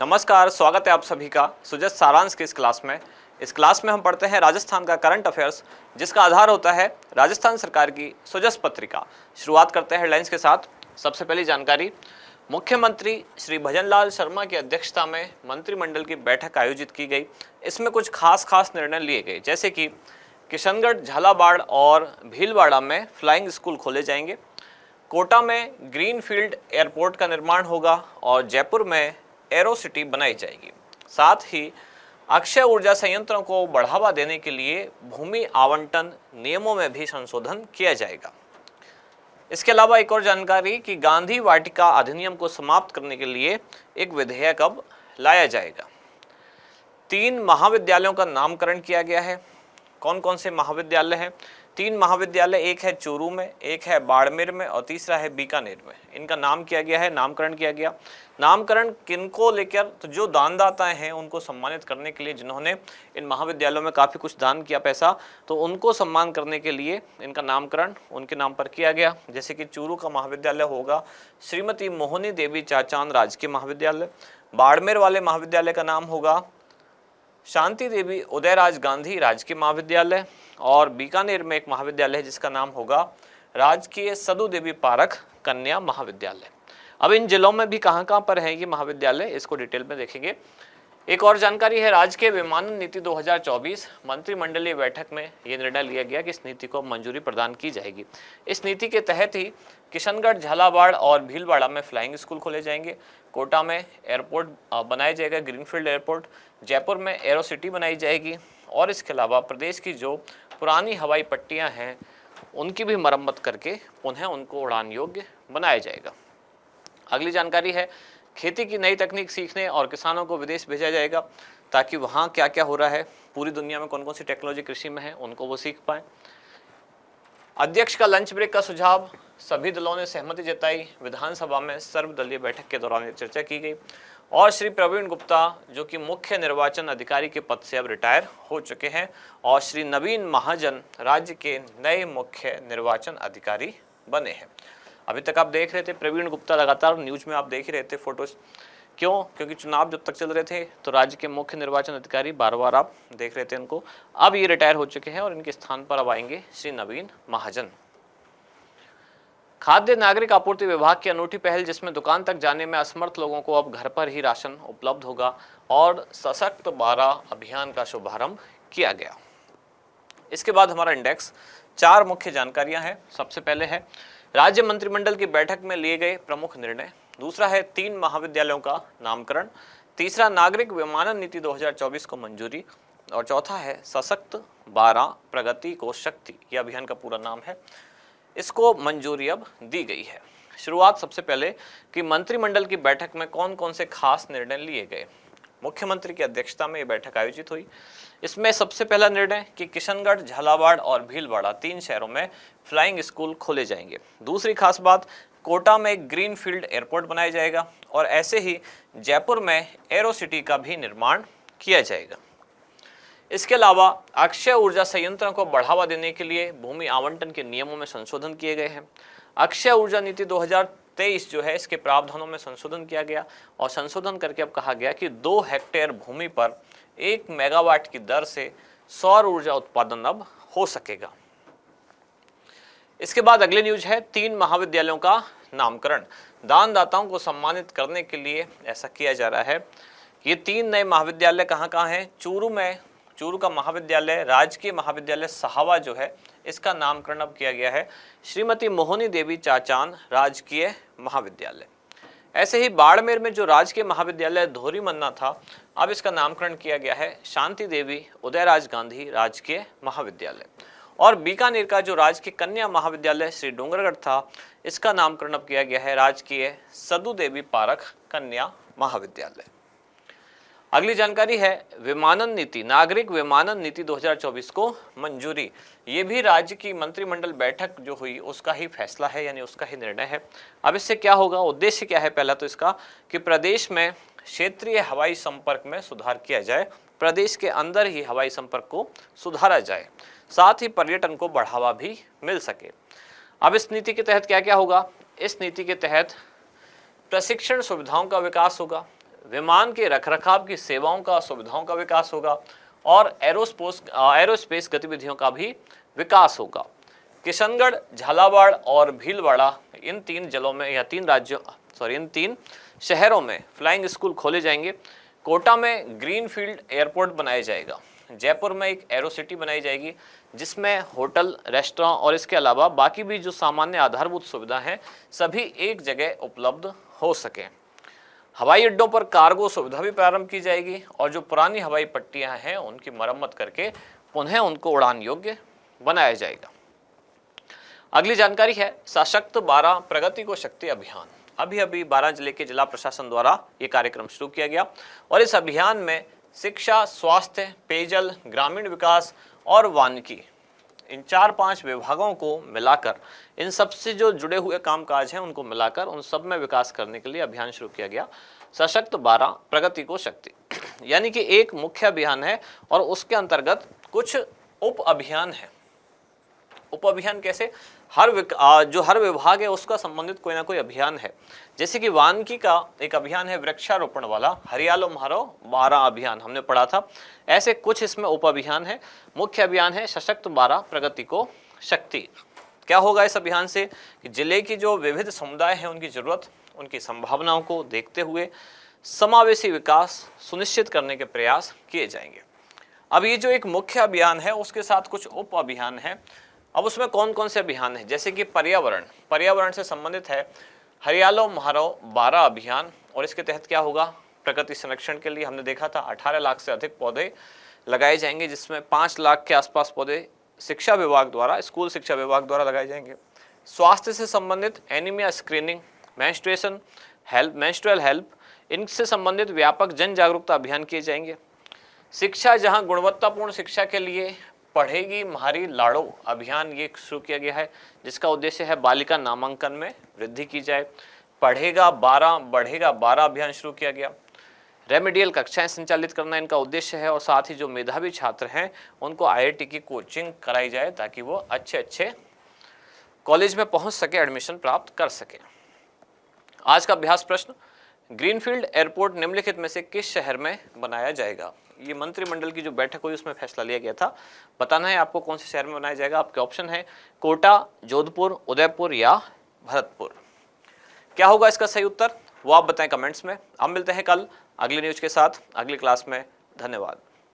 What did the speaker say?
नमस्कार, स्वागत है आप सभी का सुजस सारांश की इस क्लास में। इस क्लास में हम पढ़ते हैं राजस्थान का करंट अफेयर्स, जिसका आधार होता है राजस्थान सरकार की सुजस पत्रिका। शुरुआत करते हैं हेडलाइंस के साथ। सबसे पहली जानकारी, मुख्यमंत्री श्री भजनलाल शर्मा की अध्यक्षता में मंत्रिमंडल की बैठक आयोजित की गई। इसमें कुछ खास निर्णय लिए गए, जैसे कि किशनगढ़, झालावाड़ और भीलवाड़ा में फ्लाइंग स्कूल खोले जाएंगे, कोटा में ग्रीनफील्ड एयरपोर्ट का निर्माण होगा और जयपुर में एरो सिटी बनाई जाएगी। साथ ही अक्षय ऊर्जा संयंत्रों को बढ़ावा देने के लिए भूमि आवंटन नियमों में भी संशोधन किया जाएगा। इसके अलावा एक और जानकारी कि गांधी वाटिका अधिनियम को समाप्त करने के लिए एक विधेयक अब लाया जाएगा। 3 महाविद्यालयों का नामकरण किया गया है। कौन कौन से महाविद्यालय हैं? 3 महाविद्यालय, एक है चूरू में, एक है बाड़मेर में और तीसरा है बीकानेर में। इनका नाम किया गया है, नामकरण किया गया। नामकरण किनको लेकर? तो जो दानदाताएं हैं उनको सम्मानित करने के लिए, जिन्होंने इन महाविद्यालयों में काफ़ी कुछ दान किया पैसा, तो उनको सम्मान करने के लिए इनका नामकरण उनके नाम पर किया गया। जैसे कि चूरू का महाविद्यालय होगा श्रीमती मोहनी देवी चाचान राजकीय महाविद्यालय, बाड़मेर वाले महाविद्यालय का नाम होगा शांति देवी उदयराज गांधी राजकीय महाविद्यालय, और बीकानेर में एक महाविद्यालय है जिसका नाम होगा राजकीय सदु देवी पारख कन्या महाविद्यालय। अब इन जिलों में भी कहाँ पर है ये महाविद्यालय, इसको डिटेल में देखेंगे। एक और जानकारी है, राजकीय विमानन नीति 2024 मंत्रिमंडलीय बैठक में ये निर्णय लिया गया कि इस नीति को मंजूरी प्रदान की जाएगी। इस नीति के तहत ही किशनगढ़, झालावाड़ और भीलवाड़ा में फ्लाइंग स्कूल खोले जाएंगे, कोटा में एयरपोर्ट बनाया जाएगा, ग्रीनफील्ड एयरपोर्ट, जयपुर में एरो सिटी बनाई जाएगी, और इसके अलावा प्रदेश की जो पुरानी हवाई पट्टियां हैं उनकी भी मरम्मत करके पुनः उनको उड़ान योग्य बनाया जाएगा। अगली जानकारी है, खेती की नई तकनीक सीखने और किसानों को विदेश भेजा जाएगा, ताकि वहाँ क्या क्या हो रहा है, पूरी दुनिया में कौन कौन सी टेक्नोलॉजी कृषि में है, उनको वो सीख पाएँ। अध्यक्ष का लंच ब्रेक का सुझाव, सभी दलों ने सहमति जताई। विधानसभा में सर्वदलीय बैठक के दौरान चर्चा की गई। और श्री प्रवीण गुप्ता, जो कि मुख्य निर्वाचन अधिकारी के पद से अब रिटायर हो चुके हैं, और श्री नवीन महाजन राज्य के नए मुख्य निर्वाचन अधिकारी बने हैं। अभी तक आप देख रहे थे प्रवीण गुप्ता, लगातार न्यूज में आप देख ही रहे थे फोटोज। क्यों? क्योंकि चुनाव जब तक चल रहे थे तो राज्य के मुख्य निर्वाचन अधिकारी बार बार आप देख रहे थे इनको। अब ये रिटायर हो चुके हैं और इनके स्थान पर अब आएंगे श्री नवीन महाजन। खाद्य नागरिक आपूर्ति विभाग की अनूठी पहल, जिसमें दुकान तक जाने में असमर्थ लोगों को अब घर पर ही राशन उपलब्ध होगा, और सशक्त 12 अभियान का शुभारंभ किया गया। इसके बाद हमारा इंडेक्स, 4 मुख्य जानकारियां हैं। सबसे पहले है राज्य मंत्रिमंडल की बैठक में लिए गए प्रमुख निर्णय, दूसरा है 3 महाविद्यालयों का नामकरण, तीसरा नागरिक विमानन नीति 2024 को मंजूरी, और चौथा है सशक्त 12 प्रगति को शक्ति, यह अभियान का पूरा नाम है, इसको मंजूरी अब दी गई है। शुरुआत सबसे पहले कि मंत्रिमंडल की बैठक में कौन कौन से खास निर्णय लिए गए। मुख्यमंत्री की अध्यक्षता में यह बैठक आयोजित हुई। इसमें सबसे पहला निर्णय कि किशनगढ़, झालावाड़ और भीलवाड़ा 3 शहरों में फ्लाइंग स्कूल खोले जाएंगे। दूसरी खास बात, कोटा में ग्रीनफील्ड एयरपोर्ट बनाया जाएगा, और ऐसे ही जयपुर में एरो सिटी का भी निर्माण किया जाएगा। इसके अलावा अक्षय ऊर्जा संयंत्रों को बढ़ावा देने के लिए भूमि आवंटन के नियमों में संशोधन किए गए हैं। अक्षय ऊर्जा नीति 2023 जो है, इसके प्रावधानों में संशोधन किया गया, और संशोधन करके अब कहा गया कि 2 हेक्टेयर भूमि पर 1 मेगावाट की दर से सौर ऊर्जा उत्पादन अब हो सकेगा। इसके बाद अगली न्यूज है 3 महाविद्यालयों का नामकरण। दानदाताओं को सम्मानित करने के लिए ऐसा किया जा रहा है। ये 3 नए महाविद्यालय कहाँ हैं? चूरू का महाविद्यालय, राजकीय महाविद्यालय सहावा जो है, इसका नामकरण अब किया गया है श्रीमती मोहनी देवी चाचान राजकीय महाविद्यालय। ऐसे ही बाड़मेर में जो राजकीय महाविद्यालय धोरी मन्ना था, अब इसका नामकरण किया गया है शांति देवी उदयराज गांधी राजकीय महाविद्यालय। और बीकानेर का जो राजकीय कन्या महाविद्यालय श्री डोंगरगढ़ था, इसका नामकरण अब किया गया है राजकीय सदु देवी पारख कन्या महाविद्यालय। अगली जानकारी है विमानन नीति, नागरिक विमानन नीति 2024 को मंजूरी। ये भी राज्य की मंत्रिमंडल बैठक जो हुई उसका ही फैसला है, यानी उसका ही निर्णय है। अब इससे क्या होगा, उद्देश्य क्या है? पहला तो इसका कि प्रदेश में क्षेत्रीय हवाई संपर्क में सुधार किया जाए, प्रदेश के अंदर ही हवाई संपर्क को सुधारा जाए, साथ ही पर्यटन को बढ़ावा भी मिल सके। अब इस नीति के तहत क्या क्या होगा? इस नीति के तहत प्रशिक्षण सुविधाओं का विकास होगा, विमान के रखरखाव की सेवाओं का सुविधाओं का विकास होगा और एरोस्पेस गतिविधियों का भी विकास होगा। किशनगढ़, झालावाड़ और भीलवाड़ा इन 3 जिलों में या 3 राज्यों इन 3 शहरों में फ्लाइंग स्कूल खोले जाएंगे। कोटा में ग्रीनफील्ड एयरपोर्ट बनाया जाएगा। जयपुर में एक एरो सिटी बनाई जाएगी जिसमें होटल, रेस्टोरेंट और इसके अलावा बाकी भी जो सामान्य आधारभूत सुविधा हैं सभी एक जगह उपलब्ध हो सके। हवाई अड्डों पर कार्गो सुविधा भी प्रारंभ की जाएगी और जो पुरानी हवाई पट्टियां हैं उनकी मरम्मत करके पुनः उनको उड़ान योग्य बनाया जाएगा। अगली जानकारी है सशक्त 12 प्रगति को शक्ति अभियान। अभी 12 जिले के जिला प्रशासन द्वारा ये कार्यक्रम शुरू किया गया और इस अभियान में शिक्षा, स्वास्थ्य, पेयजल, ग्रामीण विकास और वानिकी इन 4-5 विभागों को मिलाकर इन सबसे जो जुड़े हुए कामकाज हैं उनको मिलाकर उन सब में विकास करने के लिए अभियान शुरू किया गया। सशक्त 12 प्रगति को शक्ति यानी कि एक मुख्य अभियान है और उसके अंतर्गत कुछ उप अभियान है। उप अभियान कैसे? हर विभाग है उसका संबंधित कोई ना कोई अभियान है। जैसे कि वानिकी का एक अभियान है वृक्षारोपण वाला, हरियालो म्हारो 12 अभियान हमने पढ़ा था। ऐसे कुछ इसमें उप अभियान है। मुख्य अभियान है सशक्त 12 प्रगति को शक्ति। क्या होगा इस अभियान से कि जिले की जो विविध समुदाय हैं उनकी जरूरत, उनकी संभावनाओं को देखते हुए समावेशी विकास सुनिश्चित करने के प्रयास किए जाएंगे। अब ये जो एक मुख्य अभियान है उसके साथ कुछ उप अभियान है। अब उसमें कौन कौन से अभियान हैं? जैसे कि पर्यावरण से संबंधित है हरियालो म्हारो 12 अभियान और इसके तहत क्या होगा? प्रकृति संरक्षण के लिए हमने देखा था 18 लाख से अधिक पौधे लगाए जाएंगे जिसमें 5 लाख के आसपास पौधे शिक्षा विभाग द्वारा, स्कूल शिक्षा विभाग द्वारा लगाए जाएंगे। स्वास्थ्य से संबंधित एनीमिया स्क्रीनिंग, मेंस्ट्रुअल हेल्प, इनसे संबंधित व्यापक जन जागरूकता अभियान किए जाएंगे। शिक्षा जहां गुणवत्तापूर्ण शिक्षा के लिए पढ़ेगी म्हारी लाड़ो अभियान ये शुरू किया गया है जिसका उद्देश्य है बालिका नामांकन में वृद्धि की जाए। पढ़ेगा 12 बढ़ेगा 12 अभियान शुरू किया गया। रेमेडियल कक्षाएं संचालित करना इनका उद्देश्य है और साथ ही जो मेधावी छात्र हैं उनको IIT की कोचिंग कराई जाए ताकि वो अच्छे कॉलेज में पहुंच सके, एडमिशन प्राप्त कर सके। आज का अभ्यास प्रश्न, ग्रीनफील्ड एयरपोर्ट निम्नलिखित में से किस शहर में बनाया जाएगा? ये मंत्रिमंडल की जो बैठक हुई उसमें फैसला लिया गया था। बताना है आपको कौन से शहर में बनाया जाएगा। आपके ऑप्शन है कोटा, जोधपुर, उदयपुर या भरतपुर। क्या होगा इसका सही उत्तर वो आप बताएं कमेंट्स में। अब मिलते हैं कल अगली न्यूज के साथ अगली क्लास में। धन्यवाद।